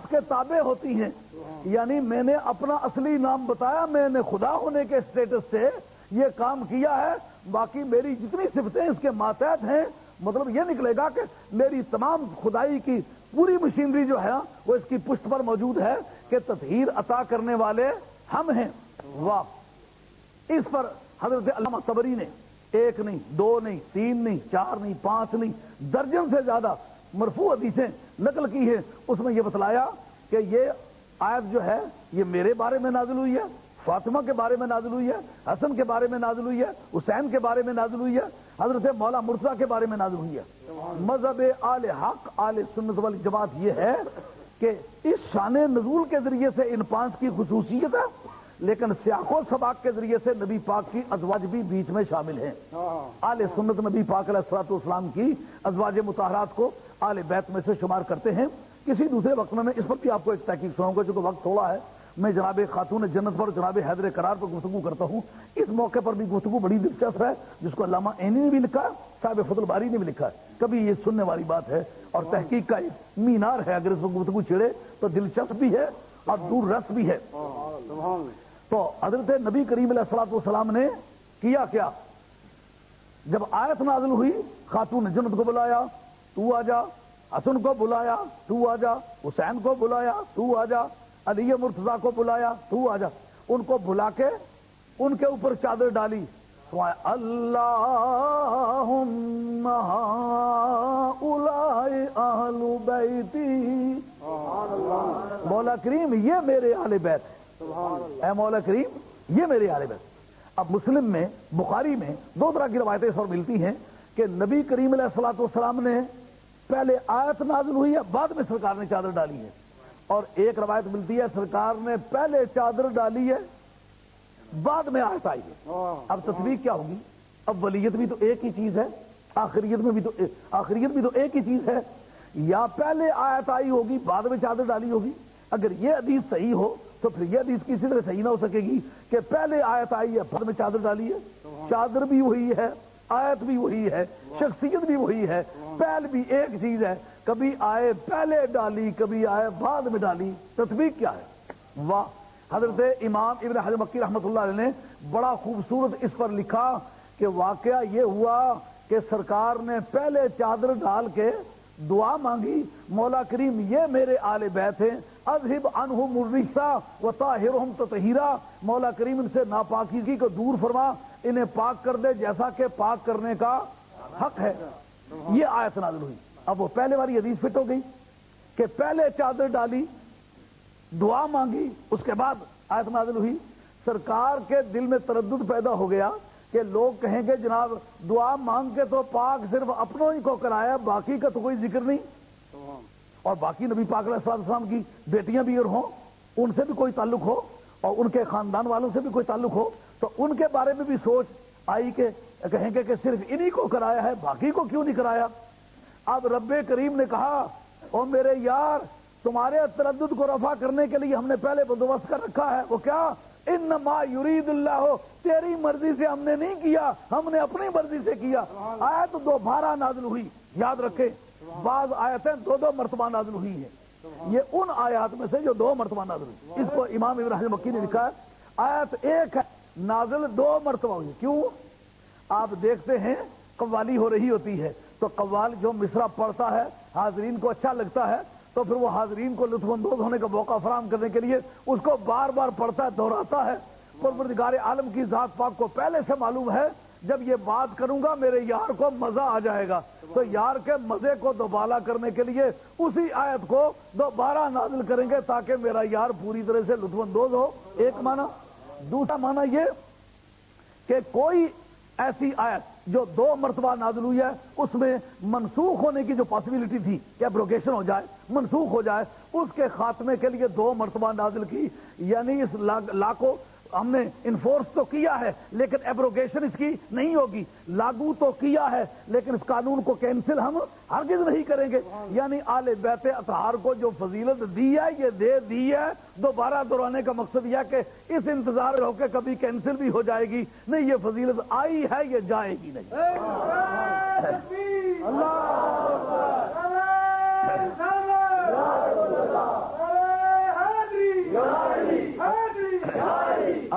ذات کے تابع ہوتی ہیں، یعنی میں نے اپنا اصلی نام بتایا، میں نے خدا ہونے کے اسٹیٹس سے یہ کام کیا ہے، باقی میری جتنی صفتیں اس کے ماتحت ہیں، مطلب یہ نکلے گا کہ میری تمام خدائی کی پوری مشینری جو ہے وہ اس کی پشت پر موجود ہے کہ تطہیر عطا کرنے والے ہم ہیں۔ واہ! اس پر حضرت علامہ طبری نے ایک نہیں، دو نہیں، تین نہیں، چار نہیں، پانچ نہیں، درجن سے زیادہ مرفوع حدیثیں نقل کی ہیں۔ اس میں یہ بتلایا کہ یہ آیت جو ہے یہ میرے بارے میں نازل ہوئی ہے، فاطمہ کے بارے میں نازل ہوئی ہے، حسن کے بارے میں نازل ہوئی ہے، حسین کے بارے میں نازل ہوئی ہے، حضرت مولا مرتضیٰ کے بارے میں نازل ہوئی ہے۔ مذہب آل حق آل سنت والجماعت یہ ہے کہ اس شان نزول کے ذریعے سے ان پانچ کی خصوصیت ہے، لیکن سیاق و سباق کے ذریعے سے نبی پاک کی ازواج بھی بیچ میں شامل ہیں۔ آل سنت نبی پاک علیہ الصلوۃ والسلام کی ازواج مطہرات کو آل بیت میں سے شمار کرتے ہیں۔ کسی دوسرے وقت میں اس پر بھی آپ کو ایک تحقیق سناؤں گا، چونکہ وقت تھوڑا ہے۔ میں جناب خاتون جنت پر، جناب حیدر قرار پر گفتگو کرتا ہوں۔ اس موقع پر بھی گفتگو بڑی دلچسپ ہے، جس کو علامہ عینی نے بھی لکھا ہے، صاحب فتح الباری نے بھی لکھا ہے۔ کبھی یہ سننے والی بات ہے اور تحقیق کا ایک مینار ہے، اگر اس پر گفتگو چھڑے تو دلچسپ بھی ہے اور دور رس بھی ہے۔ تو حضرت نبی کریم علیہ الصلوۃ والسلام نے کیا کیا؟ جب آیت نازل ہوئی، خاتون جنت کو بلایا، تو آ جا، حسن کو بلایا، تو آ جا، حسین کو بلایا، تو آ جا، علی مرتضیٰ کو بلایا، تو آ جا۔ ان کو بلا کے ان کے اوپر چادر ڈالی، اللہم ہؤلاء اہل بیتی، مولا کریم یہ میرے اہل بیت ہے، اے مولا کریم یہ میرے اہل بیت۔ اب مسلم میں، بخاری میں دو طرح کی روایتیں اس پر ملتی ہیں کہ نبی کریم علیہ الصلوۃ والسلام نے پہلے آیت نازل ہوئی ہے، بعد میں سرکار نے چادر ڈالی ہے، اور ایک روایت ملتی ہے سرکار نے پہلے چادر ڈالی ہے بعد میں آیت آئی ہے۔ اب تطبیق کیا ہوگی؟ اب ولیت بھی تو ایک ہی چیز ہے، آخریت بھی تو ایک ہی چیز ہے، یا پہلے آیت آئی ہوگی بعد میں چادر ڈالی ہوگی۔ اگر یہ حدیث صحیح ہو تو پھر یہ حدیث کسی طرح صحیح نہ ہو سکے گی کہ پہلے آیت آئی ہے بعد میں چادر ڈالی ہے۔ چادر بھی وہی ہے، آیت بھی وہی ہے، شخصیت بھی وہی ہے، پہل بھی ایک چیز ہے، کبھی آئے پہلے ڈالی، کبھی آئے بعد میں ڈالی۔ تطبیق کیا ہے؟ واہ! حضرت امام ابن حجر مکی رحمۃ اللہ علیہ نے بڑا خوبصورت اس پر لکھا کہ واقعہ یہ ہوا کہ سرکار نے پہلے چادر ڈال کے دعا مانگی، مولا کریم یہ میرے آل بیت ہیں، اذہب عنہم الرجس وطہرہم تطہیرا، مولا کریم ان سے ناپاکیزگی کو دور فرما، انہیں پاک کر دے جیسا کہ پاک کرنے کا حق ہے۔ یہ آیت نازل ہوئی۔ اب وہ پہلے والی حدیث فٹ ہو گئی کہ پہلے چادر ڈالی، دعا مانگی، اس کے بعد آیت نازل ہوئی۔ سرکار کے دل میں تردد پیدا ہو گیا کہ لوگ کہیں گے جناب دعا مانگ کے تو پاک صرف اپنوں ہی کو کرایا، باقی کا تو کوئی ذکر نہیں، اور باقی نبی پاک علیہ السلام کی بیٹیاں بھی اور ہوں، ان سے بھی کوئی تعلق ہو اور ان کے خاندان والوں سے بھی کوئی تعلق ہو، تو ان کے بارے میں بھی سوچ آئی کہ کہیں گے کہ صرف انہی کو کرایا ہے، باقی کو کیوں نہیں کرایا؟ اب رب کریم نے کہا او میرے یار، تمہارے تردد کو رفع کرنے کے لیے ہم نے پہلے بندوبست کر رکھا ہے۔ وہ کیا؟ انما یرید اللہ، تیری مرضی سے ہم نے نہیں کیا، ہم نے اپنی مرضی سے کیا۔ آیت دوبارہ نازل ہوئی، یاد رکھے بعض آیتیں دو دو مرتبہ نازل ہوئی ہیں، یہ ان آیات میں سے جو دو مرتبہ نازل ہوئی۔ اس کو امام ابن حجر مکی نے لکھا ہے آیت ایک ہے نازل دو مرتبہ ہوئی۔ کیوں؟ آپ دیکھتے ہیں قوالی ہو رہی ہوتی ہے تو قوال جو مصرع پڑھتا ہے حاضرین کو اچھا لگتا ہے، تو پھر وہ حاضرین کو لطف اندوز ہونے کا موقع فراہم کرنے کے لیے اس کو بار بار پڑھتا ہے، دہراتا ہے۔ پروردگار عالم کی ذات پاک کو پہلے سے معلوم ہے جب یہ بات کروں گا میرے یار کو مزہ آ جائے گا، تو یار کے مزے کو دوبالا کرنے کے لیے اسی آیت کو دوبارہ نازل کریں گے تاکہ میرا یار پوری طرح سے لطف اندوز ہو۔ ایک معنی۔ دوسرا معنی یہ کہ کوئی ایسی آیت جو دو مرتبہ نازل ہوئی ہے اس میں منسوخ ہونے کی جو پاسبلٹی تھی کہ ایبروگیشن ہو جائے، منسوخ ہو جائے، اس کے خاتمے کے لیے دو مرتبہ نازل کی، یعنی اس لا کو ہم نے انفورس تو کیا ہے لیکن ایبروگیشن اس کی نہیں ہوگی، لاگو تو کیا ہے لیکن اس قانون کو کینسل ہم ہرگز نہیں کریں گے۔ یعنی آل بیت اطہار کو جو فضیلت دی ہے یہ دے دی ہے، دوبارہ دہرانے کا مقصد یہ کہ اس انتظار ہو کے کبھی کینسل بھی ہو جائے گی نہیں، یہ فضیلت آئی ہے یہ جائے گی نہیں۔